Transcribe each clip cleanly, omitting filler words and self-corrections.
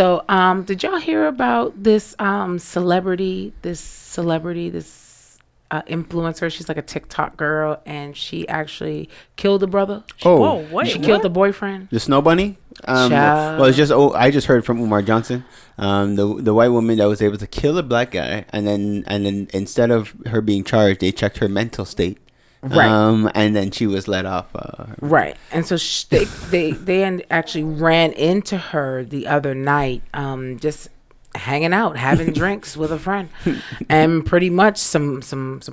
So, did y'all hear about this celebrity, influencer? She's like a TikTok girl, and she actually killed the brother. She killed the boyfriend. The Snow Bunny. Well, it's just I just heard from Umar Johnson, the white woman that was able to kill a black guy, and then instead of her being charged, they checked her mental state. Right. And then she was let off. Right. And so they actually ran into her the other night, just hanging out, having drinks with a friend. And pretty much some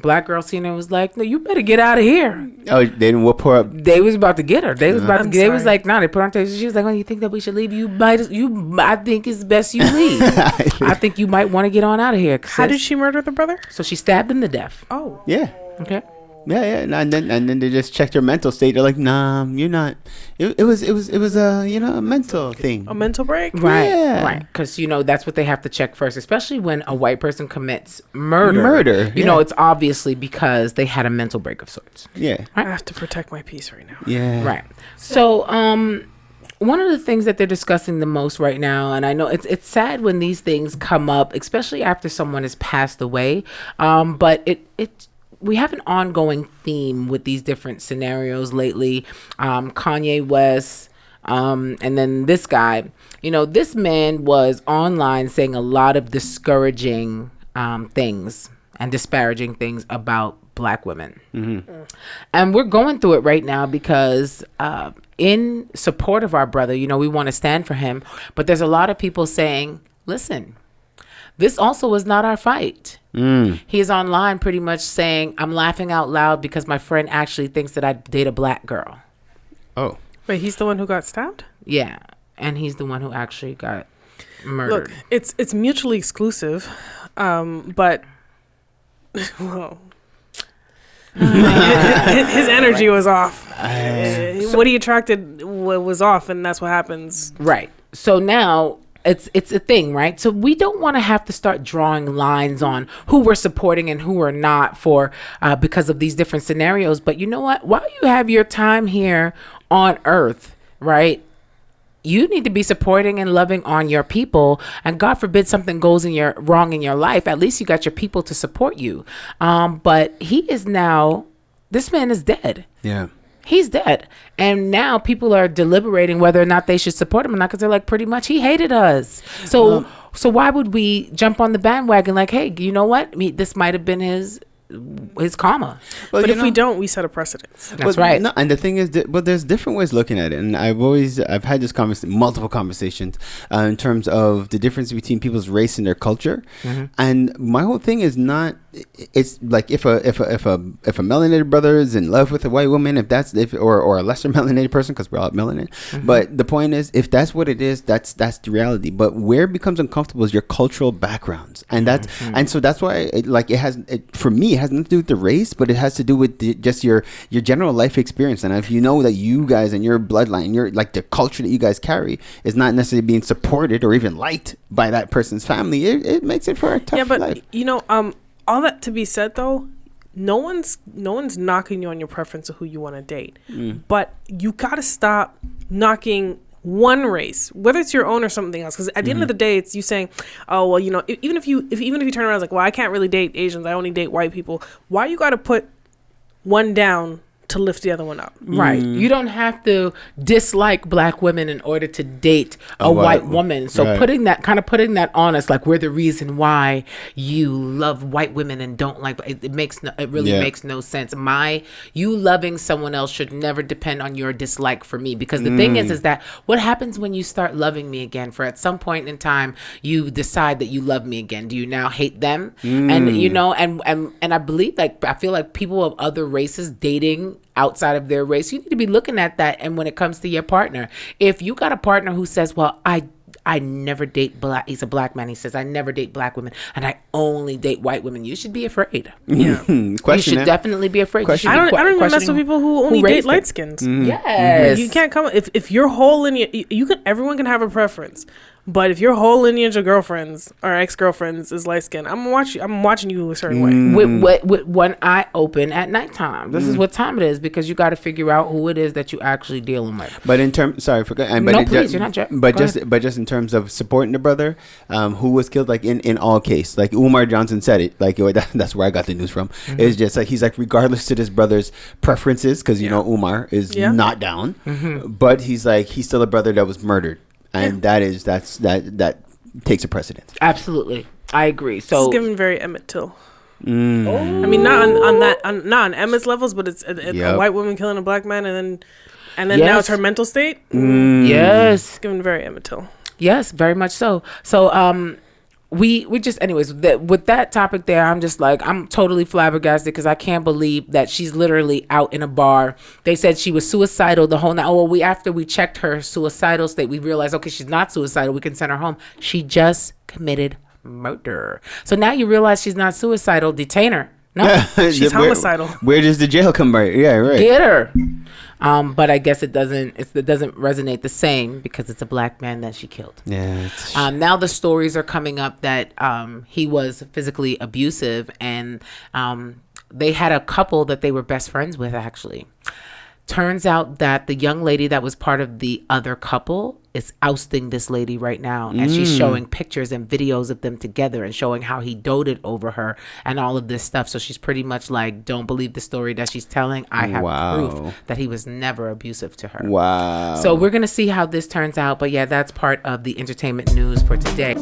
black girl seen her was like, no, you better get out of here. Oh, they didn't whoop her up? They was about to get her. They was like, no, they put on tape. She was like, well, you think that we should leave? I think it's best you leave. I think you might want to get on out of here. How did she murder the brother? So she stabbed him to death. Oh. Yeah. Okay. Yeah, and then they just checked her mental state. They're like, nah, you're not. It was a mental thing. A mental break? Right, yeah. right. Because, that's what they have to check first, especially when a white person commits murder. It's obviously because they had a mental break of sorts. Yeah. Right? I have to protect my peace right now. Yeah. Right. So, one of the things that they're discussing the most right now, and I know it's sad when these things come up, especially after someone has passed away, but we have an ongoing theme with these different scenarios lately. Kanye West, and then this guy. This man was online saying a lot of discouraging things and disparaging things about black women. Mm-hmm. And we're going through it right now because in support of our brother, we want to stand for him. But there's a lot of people saying, listen, this also is not our fight. He's online pretty much saying, I'm laughing out loud because my friend actually thinks that I date a black girl. Oh. Wait, he's the one who got stabbed? Yeah. And he's the one who actually got murdered. Look, it's mutually exclusive, but whoa. His energy was off. What he attracted was off, and that's what happens. Right. So now it's a thing, right? So we don't want to have to start drawing lines on who we're supporting and who we're not for because of these different scenarios. But you know what? While you have your time here on Earth, right? You need to be supporting and loving on your people, and God forbid something goes wrong in your life. At least you got your people to support you. But this man is dead. Yeah. He's dead. And now people are deliberating whether or not they should support him or not, because they're like, pretty much he hated us. So why would we jump on the bandwagon like, hey, you know what? This might have been his karma. Well, but if we don't, we set a precedence. That's right. No, and the thing is, there's different ways looking at it, and I've had this multiple conversations in terms of the difference between people's race and their culture. Mm-hmm. And my whole thing is not. It's like if a melanated brother is in love with a white woman, or a lesser melanated person, because we're all melanated. Mm-hmm. But the point is, if that's what it is, that's the reality. But where it becomes uncomfortable is your cultural backgrounds, and and so that's why for me it has nothing to do with the race, but it has to do with just your general life experience. And if you know that you guys and your bloodline, your like the culture that you guys carry is not necessarily being supported or even liked by that person's family, it makes it for a tough life. All that to be said, though, no one's knocking you on your preference of who you want to date. But you got to stop knocking one race, whether it's your own or something else. Because at the end of the day, it's you saying, oh, well, even if you turn around like, well, I can't really date Asians, I only date white people. Why you got to put one down to lift the other one up? Right. You don't have to dislike black women in order to date a white woman. So putting that on us, like we're the reason why you love white women and don't like it makes no sense. You loving someone else should never depend on your dislike for me, because the thing is that what happens when you start loving me again? For at some point in time you decide that you love me again, do you now hate them? And and I believe, like, I feel like people of other races dating outside of their race, you need to be looking at that. And when it comes to your partner, if you got a partner who says, well, I never date black, he's a black man, he says, I never date black women and I only date white women, you should be afraid. Yeah. You should definitely be afraid. I don't even mess with people who only date light skins. Yes. You can't come if you're whole in you can, everyone can have a preference. But if your whole lineage of girlfriends or ex-girlfriends is light skinned, I'm watching you a certain way. With one eye open at nighttime. This is what time it is, because you got to figure out who it is that you actually dealing with. But in terms, sorry, forget. But No, please, you're not. But just in terms of supporting the brother, who was killed, like in all case, like Umar Johnson said it, like that's where I got the news from. It's just like he's like, regardless to this brother's preferences, because you know Umar is not down, but he's like, he's still a brother that was murdered, and that takes a precedence. Absolutely, I agree. So it's given very Emmett Till. I mean, not on Emmett's levels, but it's a white woman killing a black man, and then now it's her mental state. Yes, it's given very Emmett Till. Yes, very much so. So we just, anyways, with that topic there, I'm just like, I'm totally flabbergasted, because I can't believe that she's literally out in a bar. They said she was suicidal the whole night. Oh, well, after we checked her suicidal state, we realized, okay, she's not suicidal, we can send her home. She just committed murder. So now you realize she's not suicidal. Detain her. No, she's homicidal. Where does the jail come by? Yeah, right. Get her. But I guess it doesn't resonate the same, because it's a black man that she killed. Yeah. Now the stories are coming up that he was physically abusive, and they had a couple that they were best friends with, actually. Turns out that the young lady that was part of the other couple is ousting this lady right now, and she's showing pictures and videos of them together and showing how he doted over her and all of this stuff. So she's pretty much like, don't believe the story that she's telling. I have proof that he was never abusive to her. Wow. So we're going to see how this turns out. But yeah, that's part of the entertainment news for today.